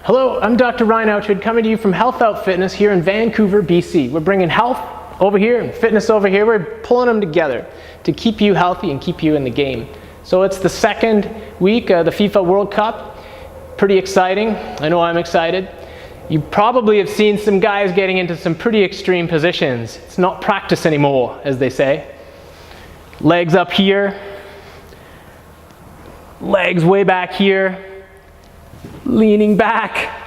Hello, I'm Dr. Ryan Outwood coming to you from HealthOut Fitness here in Vancouver, BC. We're bringing health over here and fitness over here. We're pulling them together to keep you healthy and keep you in the game. So it's the second week of the FIFA World Cup. Pretty exciting. I know I'm excited. You probably have seen some guys getting into some pretty extreme positions. It's not practice anymore, as they say. Legs up here, legs way back here, leaning back,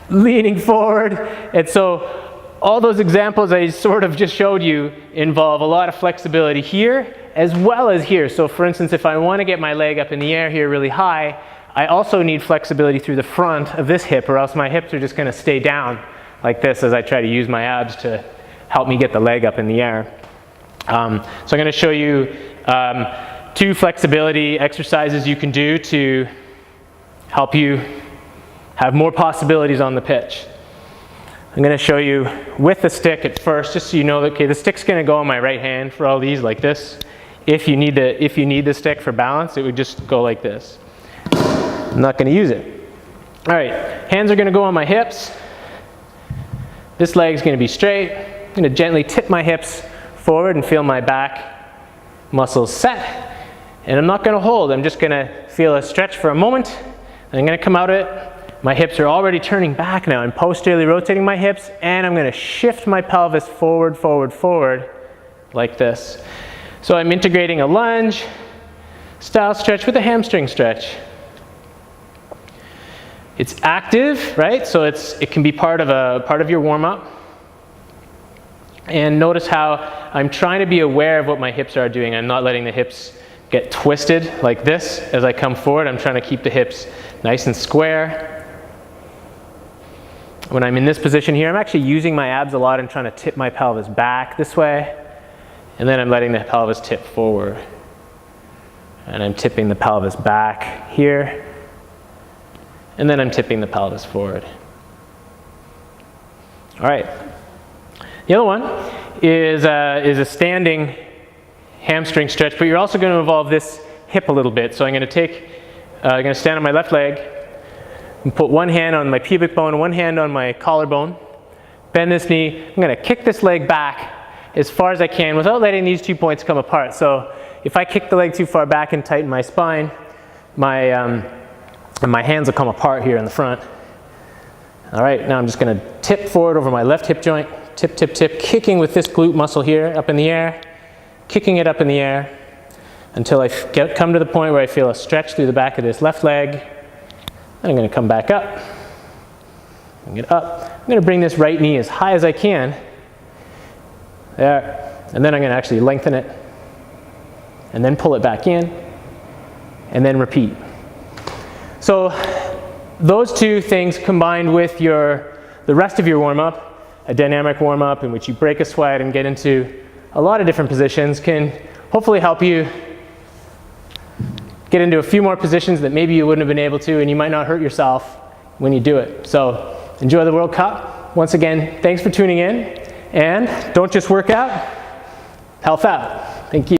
leaning forward. And so all those examples I sort of just showed you involve a lot of flexibility here as well as here. So for instance, if I want to get my leg up in the air here really high, I also need flexibility through the front of this hip, or else my hips are just going to stay down like this as I try to use my abs to help me get the leg up in the air. So I'm going to show you two flexibility exercises you can do to help you have more possibilities on the pitch. I'm going to show you with the stick at first, just so you know that, okay, the stick's going to go on my right hand for all these like this. If you need the stick for balance, it would just go like this. I'm not going to use it. All right, hands are going to go on my hips. This leg's going to be straight. I'm going to gently tip my hips forward and feel my back muscles set. And I'm not going to hold. I'm just going to feel a stretch for a moment. And I'm going to come out of it. My hips are already turning back now. I'm posteriorly rotating my hips, and I'm going to shift my pelvis forward, forward, forward, like this. So I'm integrating a lunge style stretch with a hamstring stretch. It's active, right? So it can be part of your warm-up. And notice how I'm trying to be aware of what my hips are doing. I'm not letting the hips get twisted like this as I come forward. I'm trying to keep the hips nice and square. When I'm in this position here, I'm actually using my abs a lot and trying to tip my pelvis back this way. And then I'm letting the pelvis tip forward. And I'm tipping the pelvis back here. And then I'm tipping the pelvis forward. All right. The other one is a standing hamstring stretch, but you're also going to involve this hip a little bit. So I'm going to stand on my left leg and put one hand on my pubic bone, one hand on my collarbone, bend this knee. I'm going to kick this leg back as far as I can without letting these 2 points come apart. So if I kick the leg too far back and tighten my spine, my hands will come apart here in the front. All right, now I'm just going to tip forward over my left hip joint, tip, tip, tip, kicking with this glute muscle here up in the air, kicking it up in the air until I come to the point where I feel a stretch through the back of this left leg. Then I'm going to come back up and get up. I'm going to bring this right knee as high as I can. There. And then I'm going to actually lengthen it and then pull it back in and then repeat. So those two things combined with the rest of your warm-up, a dynamic warm-up in which you break a sweat and get into a lot of different positions, can hopefully help you get into a few more positions that maybe you wouldn't have been able to, and you might not hurt yourself when you do it. So enjoy the World Cup. Once again, thanks for tuning in, and don't just work out, health out. Thank you.